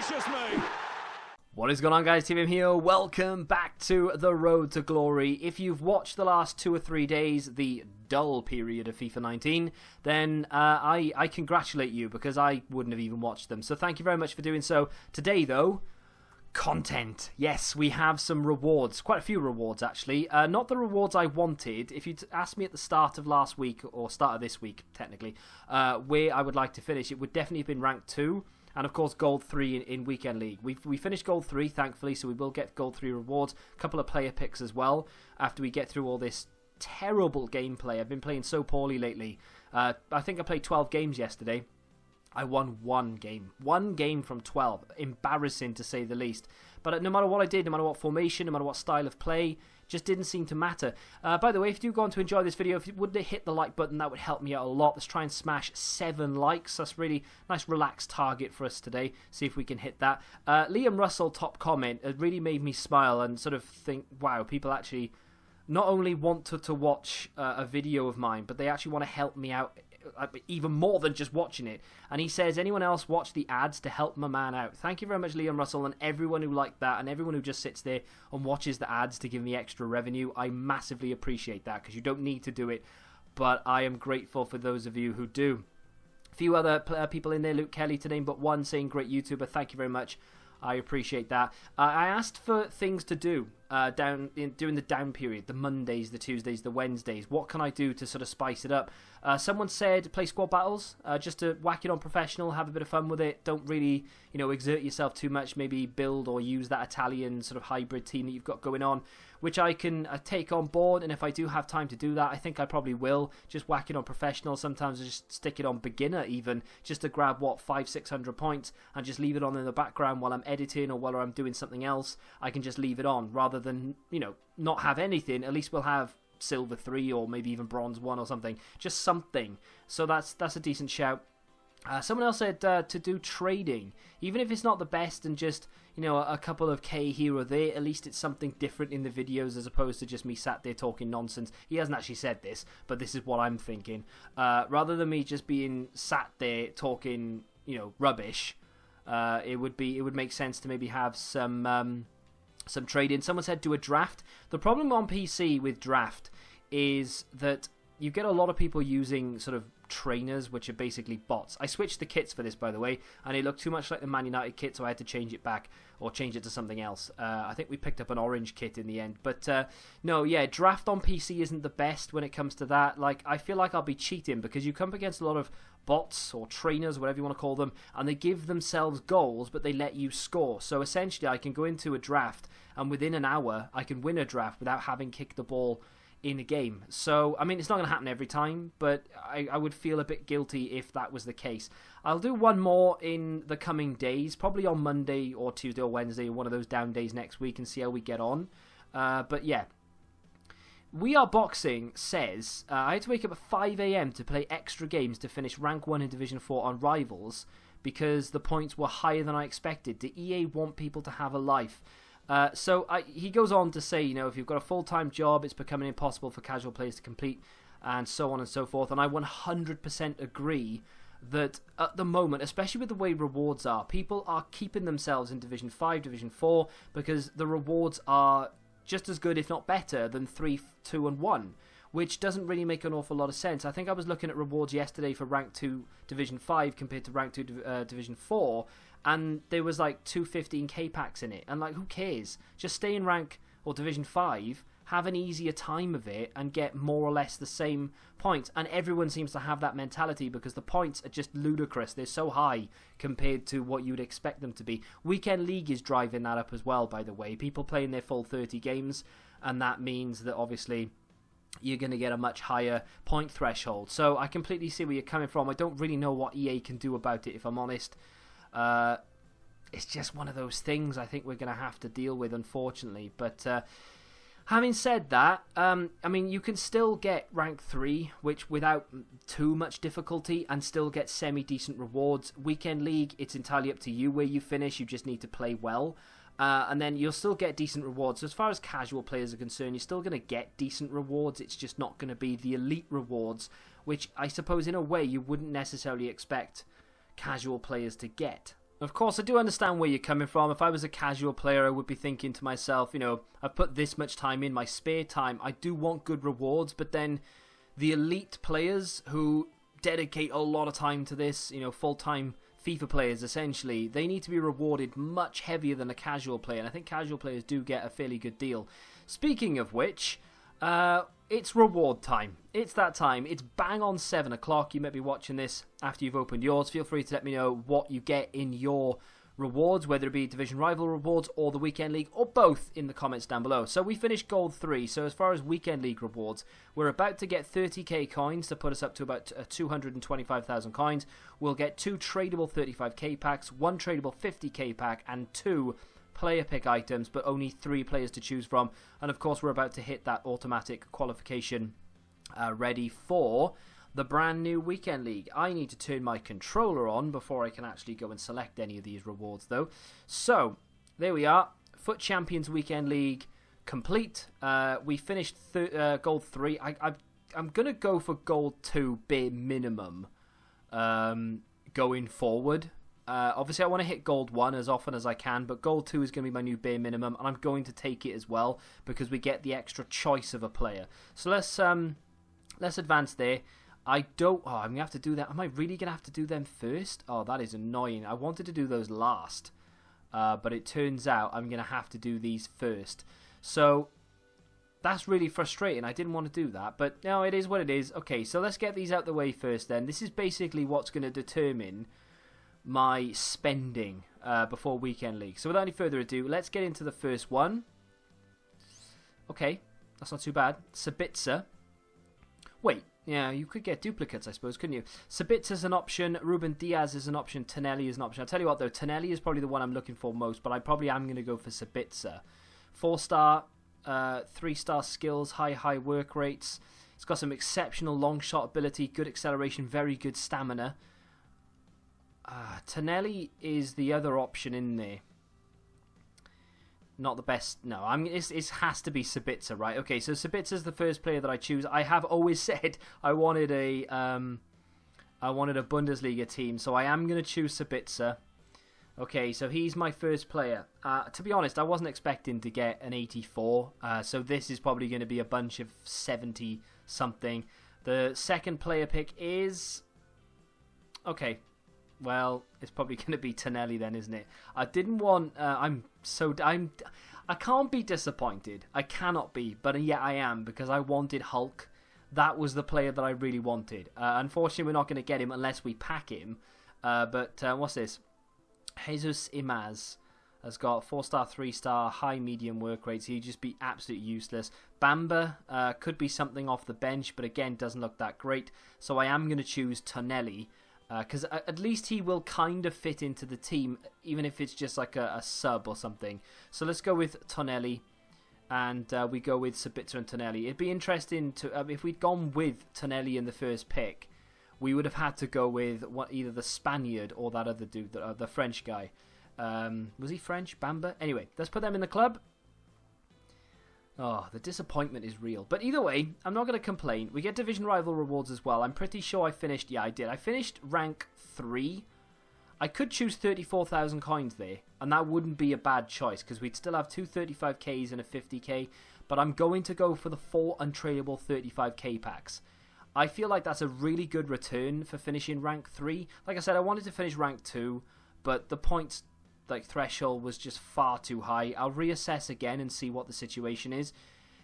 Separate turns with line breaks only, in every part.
Gracious me!
What is going on, guys? TVM here. Welcome back to the Road to Glory. If you've watched the last 2 or 3 days, the dull period of FIFA 19, then I congratulate you, because I wouldn't have even watched them. So thank you very much for doing so. Today, though, content. Yes, we have some rewards. Quite a few rewards, actually. Not the rewards I wanted. If you'd asked me at the start of last week, or start of this week, technically, where I would like to finish, it would definitely have been rank 2. And, of course, Gold 3 in Weekend League. We finished Gold 3, thankfully, so we will get Gold 3 rewards. A couple of player picks as well, after we get through all this terrible gameplay. I've been playing so poorly lately. I think I played 12 games yesterday. I won 1 game. 1 game from 12. Embarrassing, to say the least. But no matter what I did, no matter what formation, no matter what style of play, just didn't seem to matter. By the way, if you do go on to enjoy this video, if you would hit the like button, that would help me out a lot. Let's try and smash 7 likes. That's really nice, relaxed target for us today. See if we can hit that. Liam Russell, top comment, it really made me smile and sort of think, wow, people actually not only want to watch a video of mine, but they actually want to help me out even more than just watching it. And he says, anyone else watch the ads to help my man out? Thank you very much, Liam Russell, and everyone who liked that, and everyone who just sits there and watches the ads to give me extra revenue. I massively appreciate that, because you don't need to do it, but I am grateful for those of you who do. A few other people in there, Luke Kelly to name but one, saying great YouTuber. Thank you very much. I appreciate that. I asked for things to do during the down period, the Mondays, the Tuesdays, the Wednesdays. What can I do to sort of spice it up? Someone said play squad battles, just to whack it on professional, have a bit of fun with it. Don't really, exert yourself too much. Maybe build or use that Italian sort of hybrid team that you've got going on, which I can take on board. And if I do have time to do that, I think I probably will. Just whack it on professional. Sometimes I just stick it on beginner even, just to grab, 500-600 points, and just leave it on in the background while I'm editing or while I'm doing something else. I can just leave it on, rather than, not have anything. At least we'll have silver 3 or maybe even bronze 1 or something. Just something. So that's a decent shout. Someone else said to do trading. Even if it's not the best and just, a couple of K here or there, at least it's something different in the videos as opposed to just me sat there talking nonsense. He hasn't actually said this, but this is what I'm thinking. Rather than me just being sat there talking, rubbish, it would make sense to maybe have some trading. Someone said do a draft. The problem on PC with draft is that you get a lot of people using sort of trainers, which are basically bots. I switched the kits for this, by the way, and it looked too much like the Man United kit, so I had to change it back, or change it to something else. I think we picked up an orange kit in the end. But no, yeah, draft on PC isn't the best when it comes to that. I feel like I'll be cheating, because you come up against a lot of bots or trainers, whatever you want to call them, and they give themselves goals, but they let you score. So essentially, I can go into a draft, and within an hour, I can win a draft without having kicked the ball in a game. So, I mean, it's not going to happen every time, but I would feel a bit guilty if that was the case. I'll do one more in the coming days, probably on Monday or Tuesday or Wednesday, one of those down days next week, and see how we get on. But yeah. We Are Boxing says, I had to wake up at 5 AM to play extra games to finish rank 1 in Division 4 on Rivals because the points were higher than I expected. Do EA want people to have a life? So he goes on to say, if you've got a full-time job, it's becoming impossible for casual players to complete, and so on and so forth. And I 100% agree that at the moment, especially with the way rewards are, people are keeping themselves in Division 5, Division 4, because the rewards are just as good, if not better, than 3, 2, and 1. Which doesn't really make an awful lot of sense. I think I was looking at rewards yesterday for Rank 2 Division 5 compared to Rank 2 Division 4, and there was like 2 15k packs in it. And who cares? Just stay in Rank or Division 5, have an easier time of it, and get more or less the same points. And everyone seems to have that mentality because the points are just ludicrous. They're so high compared to what you'd expect them to be. Weekend League is driving that up as well, by the way. People playing their full 30 games, and that means that obviously you're going to get a much higher point threshold. So I completely see where you're coming from. I don't really know what EA can do about it, if I'm honest. It's just one of those things I think we're going to have to deal with, unfortunately. But having said that, I mean, you can still get rank 3, which without too much difficulty, and still get semi-decent rewards. Weekend League, it's entirely up to you where you finish. You just need to play well. And then you'll still get decent rewards. So as far as casual players are concerned, you're still going to get decent rewards. It's just not going to be the elite rewards, which I suppose in a way you wouldn't necessarily expect casual players to get. Of course, I do understand where you're coming from. If I was a casual player, I would be thinking to myself, I've put this much time in my spare time. I do want good rewards, but then the elite players who dedicate a lot of time to this, full-time FIFA players, essentially, they need to be rewarded much heavier than a casual player, and I think casual players do get a fairly good deal. Speaking of which, it's reward time. It's that time. It's bang on 7 o'clock. You might be watching this after you've opened yours. Feel free to let me know what you get in your rewards, whether it be Division Rival rewards or the Weekend League, or both, in the comments down below. So we finished Gold 3, so as far as Weekend League rewards, we're about to get 30k coins to put us up to about 225,000 coins. We'll get 2 tradable 35k packs, 1 tradable 50k pack, and 2 player pick items, but only 3 players to choose from. And of course, we're about to hit that automatic qualification ready for the brand new Weekend League. I need to turn my controller on before I can actually go and select any of these rewards, though. So, there we are. Foot Champions Weekend League complete. We finished Gold 3. I'm going to go for Gold 2 bare minimum going forward. Obviously, I want to hit Gold 1 as often as I can, but Gold 2 is going to be my new bare minimum, and I'm going to take it as well because we get the extra choice of a player. So let's advance there. I'm going to have to do that. Am I really going to have to do them first? Oh, that is annoying. I wanted to do those last, but it turns out I'm going to have to do these first. So that's really frustrating. I didn't want to do that, but no, it is what it is. Okay, so let's get these out the way first then. This is basically what's going to determine my spending before Weekend League. So without any further ado, let's get into the first one. Okay, that's not too bad. Sabitzer. Wait, yeah, you could get duplicates, I suppose, couldn't you? Sabitzer's an option. Ruben Diaz is an option. Tonelli is an option. I'll tell you what, though, Tonelli is probably the one I'm looking for most, but I probably am going to go for Sabitzer. 4-star, 3-star skills, high work rates. It's got some exceptional long shot ability, good acceleration, very good stamina. Tonelli is the other option in there. Not the best. No, it has to be Sabitzer, right? Okay, so Sabitzer's the first player that I choose. I have always said I wanted a Bundesliga team, so I am going to choose Sabitzer. Okay, so he's my first player. To be honest, I wasn't expecting to get an 84, so this is probably going to be a bunch of 70 something. The second player pick is okay. Well, it's probably going to be Tonelli then, isn't it? I didn't want... I can't be disappointed. I cannot be, but yet I am, because I wanted Hulk. That was the player that I really wanted. Unfortunately, we're not going to get him unless we pack him. But what's this? Jesus Imaz has got 4-star, 3-star, high, medium work rates. He'd just be absolutely useless. Bamba could be something off the bench, but again, doesn't look that great. So I am going to choose Tonelli. Because at least he will kind of fit into the team, even if it's just like a sub or something. So let's go with Tonelli, and we go with Sabitzer and Tonelli. It'd be interesting to if we'd gone with Tonelli in the first pick, we would have had to go with either the Spaniard or that other dude, the French guy. Was he French? Bamba? Anyway, let's put them in the club. Oh, the disappointment is real. But either way, I'm not going to complain. We get Division Rival rewards as well. I'm pretty sure I finished... Yeah, I did. I finished rank 3. I could choose 34,000 coins there, and that wouldn't be a bad choice, because we'd still have 2 35Ks and a 50K, but I'm going to go for the 4 untradeable 35K packs. I feel like that's a really good return for finishing rank 3. Like I said, I wanted to finish rank 2, but the points... threshold was just far too high. I'll reassess again and see what the situation is.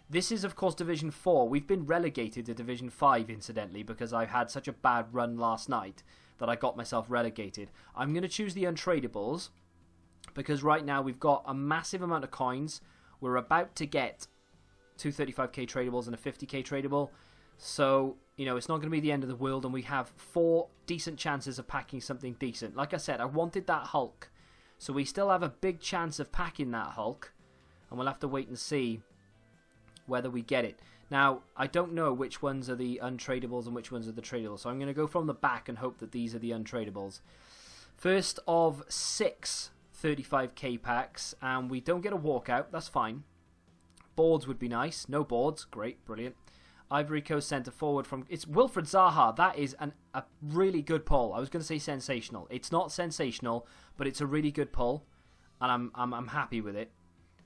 This is, of course, Division 4. We've been relegated to Division 5, incidentally, because I had such a bad run last night that I got myself relegated. I'm going to choose the untradables, because right now we've got a massive amount of coins. We're about to get 2 35k tradables and a 50k tradable. So, it's not going to be the end of the world, and we have 4 decent chances of packing something decent. Like I said, I wanted that Hulk. So we still have a big chance of packing that Hulk. And we'll have to wait and see whether we get it. Now, I don't know which ones are the untradables and which ones are the tradables. So I'm going to go from the back and hope that these are the untradables. First of 6 35k packs. And we don't get a walkout. That's fine. Boards would be nice. No boards. Great. Brilliant. Ivory Coast centre forward from... It's Wilfred Zaha. That is a really good pull. I was going to say sensational. It's not sensational, but it's a really good pull. And I'm happy with it.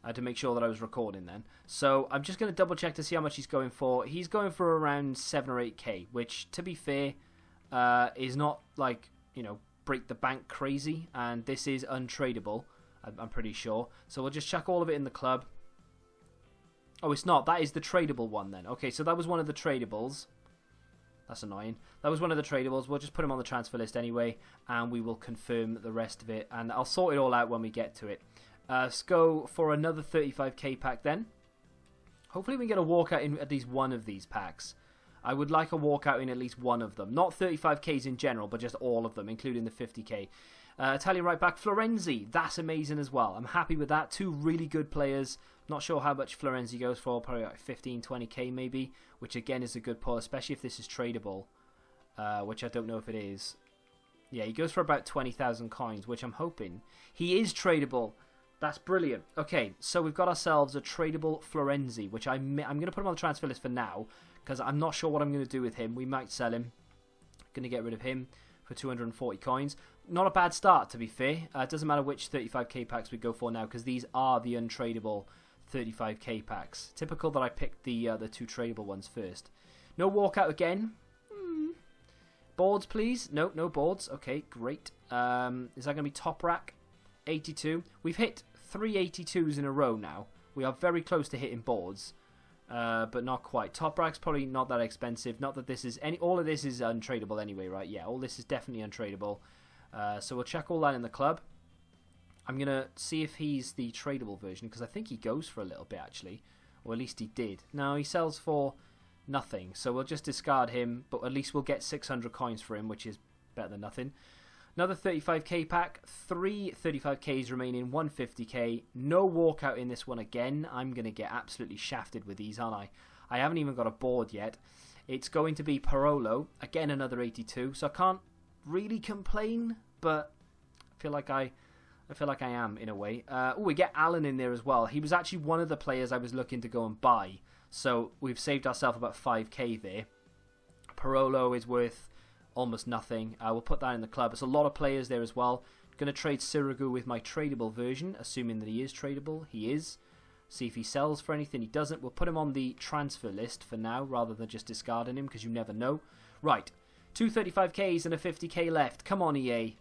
I had to make sure that I was recording then. So I'm just going to double check to see how much he's going for. He's going for around 7 or 8k, which, to be fair, is not like, break the bank crazy. And this is untradeable, I'm pretty sure. So we'll just chuck all of it in the club. Oh, it's not. That is the tradable one then. Okay, so that was one of the tradables. That's annoying. That was one of the tradables. We'll just put him on the transfer list anyway, and we will confirm the rest of it. And I'll sort it all out when we get to it. Let's go for another 35k pack then. Hopefully we can get a walkout in at least one of these packs. I would like a walkout in at least one of them. Not 35ks in general, but just all of them, including the 50k. Italian right back, Florenzi. That's amazing as well. I'm happy with that. 2 really good players. Not sure how much Florenzi goes for. Probably like 15, 20k maybe. Which again is a good pull, especially if this is tradable. Which I don't know if it is. Yeah, he goes for about 20,000 coins, which I'm hoping. He is tradable. That's brilliant. Okay, so we've got ourselves a tradable Florenzi, which I'm going to put him on the transfer list for now. Because I'm not sure what I'm going to do with him. We might sell him. Going to get rid of him for 240 coins. Not a bad start, to be fair. It doesn't matter which 35k packs we go for now, because these are the untradable 35k packs. Typical that I picked the 2 tradable ones first. No walkout again. Boards, please. No boards. Okay, great. Is that going to be top rack? 82. We've hit 3 82s in a row now. We are very close to hitting boards. But not quite. Top rack's probably not that expensive. Not that this is all of this is untradable anyway, right? Yeah, all this is definitely untradable. So we'll check all that in the club. I'm going to see if he's the tradable version, because I think he goes for a little bit, actually. Or at least he did. No, he sells for nothing. So we'll just discard him, but at least we'll get 600 coins for him, which is better than nothing. Another 35k pack. 3 35ks remaining, 150k. No walkout in this one again. I'm going to get absolutely shafted with these, aren't I? I haven't even got a board yet. It's going to be Parolo. Again, another 82. So I can't really complain, but I feel like I am in a way. Oh, we get Allen in there as well. He was actually one of the players I was looking to go and buy. So we've saved ourselves about 5k there. Parolo is worth almost nothing. We'll put that in the club. There's a lot of players there as well. Going to trade Sirigu with my tradable version, assuming that he is tradable. He is. See if he sells for anything. He doesn't. We'll put him on the transfer list for now, rather than just discarding him, because you never know. Right. 2 35ks and a 50k left. Come on, EA.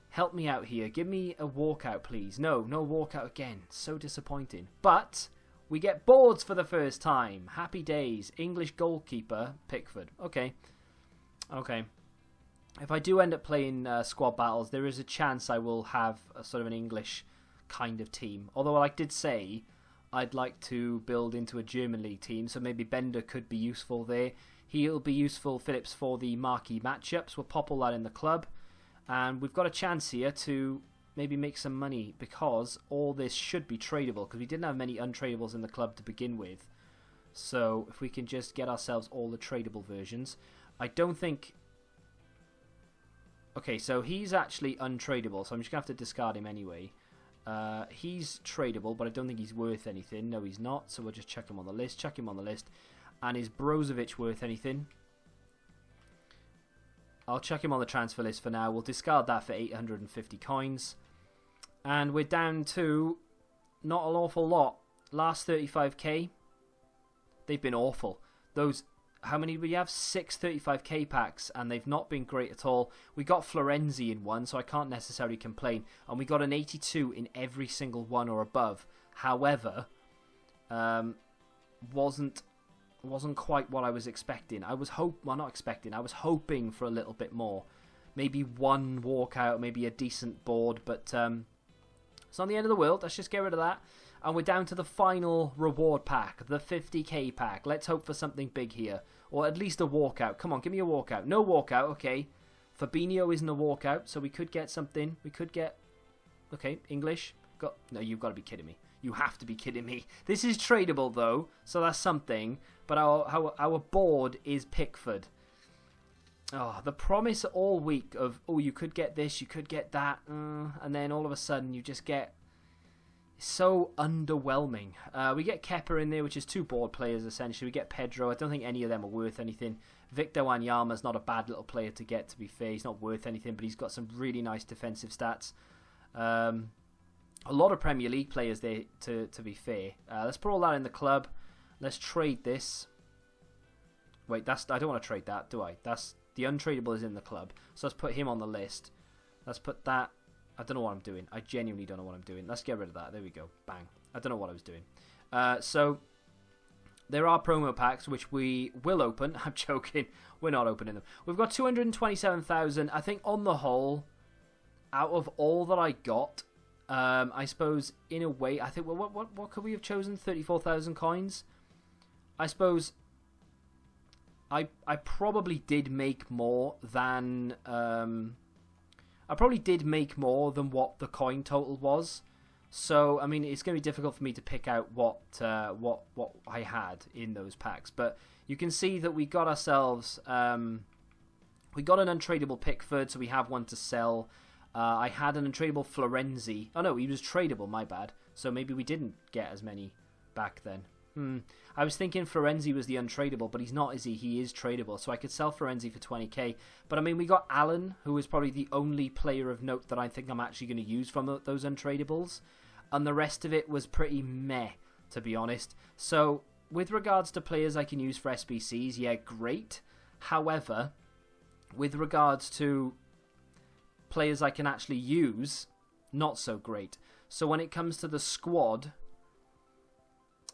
Help me out here. Give me a walkout, please. No walkout again. So disappointing. But we get boards for the first time. Happy days. English goalkeeper, Pickford. Okay. If I do end up playing squad battles, there is a chance I will have a sort of an English kind of team. Although I did say I'd like to build into a German league team, so maybe Bender could be useful there. He'll be useful, Phillips, for the marquee matchups. We'll pop all that in the club. And we've got a chance here to maybe make some money, because all this should be tradable, because we didn't have many untradables in the club to begin with. So if we can just get ourselves all the tradable versions. I don't think... Okay, so he's actually untradable, so I'm just going to have to discard him anyway. He's tradable, but I don't think he's worth anything. No, he's not, so we'll just check him on the list. Check him on the list. And is Brozovic worth anything? I'll check him on the transfer list for now. We'll discard that for 850 coins. And we're down to not an awful lot. Last 35k, they've been awful. Those... How many do we have? 6 35k packs, and they've not been great at all. We got Florenzi in one, so I can't necessarily complain. And we got an 82 in every single one or above. However, wasn't quite what I was expecting. I was hoping for a little bit more. Maybe one walkout, maybe a decent board, but it's not the end of the world. Let's just get rid of that. And we're down to the final reward pack, the 50k pack. Let's hope for something big here. Or at least a walkout. Come on, give me a walkout. No walkout, okay. Fabinho isn't a walkout, so we could get something. We could get... Okay, English. No, you've got to be kidding me. You have to be kidding me. This is tradable, though, so that's something. But our board is Pickford. Oh, the promise all week of, oh, you could get this, you could get that. And then all of a sudden you just get... so underwhelming. We get Kepa in there, which is 2 board players essentially. We get Pedro. I don't think any of them are worth anything. Victor Wanyama's not a bad little player to get, to be fair. He's not worth anything, but he's got some really nice defensive stats. A lot of Premier League players there, to be fair. Let's put all that in the club. Let's trade this. Wait, I don't want to trade that, do I? That's the untradeable is in the club. So let's put him on the list. Let's put that. I don't know what I'm doing. I genuinely don't know what I'm doing. Let's get rid of that. There we go. Bang. I don't know what I was doing. So there are promo packs which we will open. I'm joking. We're not opening them. We've got 227,000. I think on the whole, out of all that I got, I suppose in a way, I think what could we have chosen? 34,000 coins. I suppose I probably did make more than what the coin total was. So I mean, it's going to be difficult for me to pick out what I had in those packs. But you can see that we got ourselves we got an untradeable Pickford, so we have one to sell. I had an untradeable Florenzi. Oh no, he was tradable, my bad. So maybe we didn't get as many back then. I was thinking Florenzi was the untradeable, but he's not, is he? He is tradable, so I could sell Florenzi for 20k. But I mean, we got Allen, who is probably the only player of note that I think I'm actually going to use from those untradeables. And the rest of it was pretty meh, to be honest. So with regards to players I can use for SBCs, yeah, great. However, with regards to players I can actually use, not so great. So when it comes to the squad,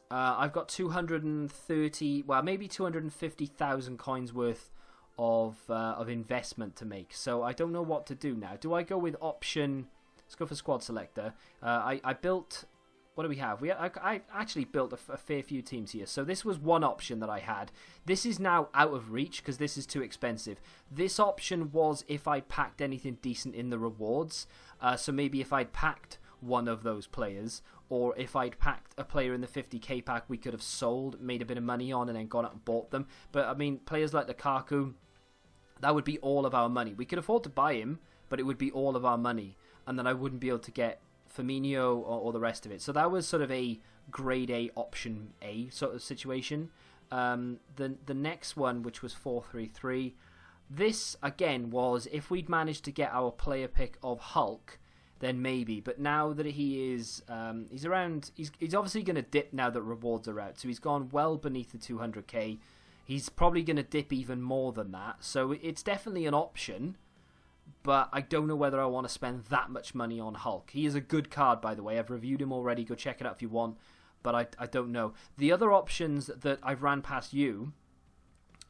I've got 230, well, maybe 250,000 coins worth of investment to make. So I don't know what to do now. Do I go with option? Let's go for squad selector. I built. What do we have? I actually built a fair few teams here. So this was one option that I had. This is now out of reach because this is too expensive. This option was if I packed anything decent in the rewards. So maybe if I'd packed one of those players, or if I'd packed a player in the 50k pack we could have sold, made a bit of money on, and then gone out and bought them. But I mean, players like Lukaku, that would be all of our money. We could afford to buy him, but it would be all of our money, and then I wouldn't be able to get Firmino or the rest of it. So that was sort of a grade A option A sort of situation. The next one, which was 433, this again was if we'd managed to get our player pick of Hulk, then maybe. But now that he is, he's around, he's obviously going to dip now that rewards are out. So he's gone well beneath the 200k. He's probably going to dip even more than that. So it's definitely an option. But I don't know whether I want to spend that much money on Hulk. He is a good card, by the way. I've reviewed him already. Go check it out if you want. But I don't know. The other options that I've ran past you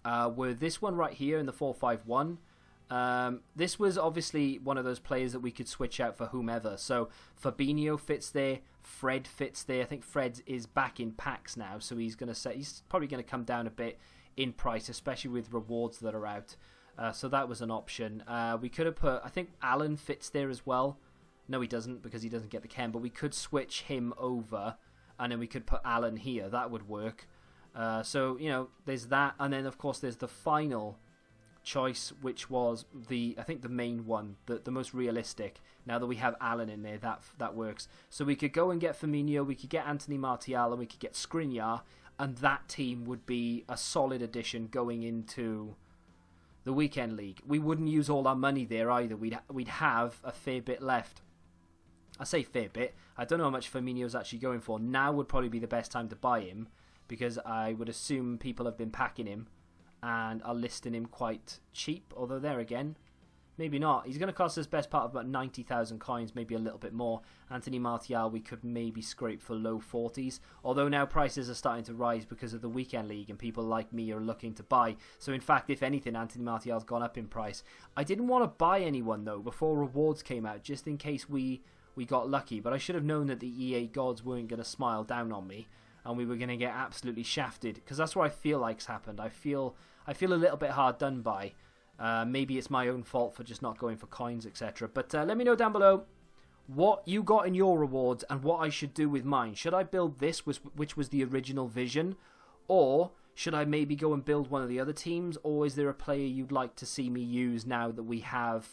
were this one right here in the 451. This was obviously one of those players that we could switch out for whomever. So Fabinho fits there. Fred fits there. I think Fred is back in packs now. So he's probably going to come down a bit in price, especially with rewards that are out. So that was an option. We could have put, I think Alan fits there as well. No, he doesn't because he doesn't get the chem, but we could switch him over and then we could put Alan here. That would work. So, you know, there's that. And then, of course, there's the final choice, which was I think the main one, the most realistic. Now that we have Alan in there, that works. So we could go and get Firmino, we could get Anthony Martial, and we could get Skriniar, and that team would be a solid addition going into the weekend league. We wouldn't use all our money there either. We'd have a fair bit left. I say fair bit. I don't know how much Firmino's actually going for. Now would probably be the best time to buy him because I would assume people have been packing him and are listing him quite cheap. Although there again, maybe not. He's going to cost us best part of about 90,000 coins, maybe a little bit more. Anthony Martial we could maybe scrape for low 40s. Although now prices are starting to rise because of the weekend league and people like me are looking to buy. So in fact, if anything, Anthony Martial's gone up in price. I didn't want to buy anyone though before rewards came out, just in case we got lucky. But I should have known that the EA gods weren't going to smile down on me and we were going to get absolutely shafted, because that's what I feel like's happened. I feel a little bit hard done by. Maybe it's my own fault for just not going for coins, etc. But let me know down below what you got in your rewards and what I should do with mine. Should I build this, which was the original vision, or should I maybe go and build one of the other teams, or is there a player you'd like to see me use now that we have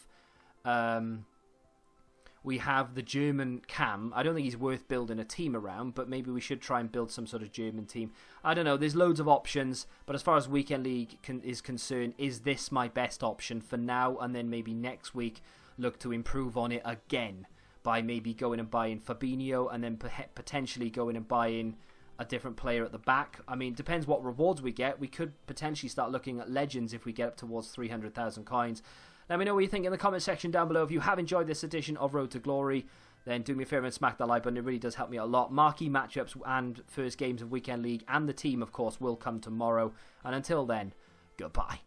We have the German Cam. I don't think he's worth building a team around, but maybe we should try and build some sort of German team. I don't know. There's loads of options, but as far as Weekend League is concerned, is this my best option for now? And then maybe next week look to improve on it again by maybe going and buying Fabinho and then potentially going and buying a different player at the back. I mean, depends what rewards we get. We could potentially start looking at legends if we get up towards 300,000 coins. Let me know what you think in the comment section down below. If you have enjoyed this edition of Road to Glory, then do me a favour and smack that like button. It really does help me a lot. Marquee matchups and first games of Weekend League and the team, of course, will come tomorrow. And until then, goodbye.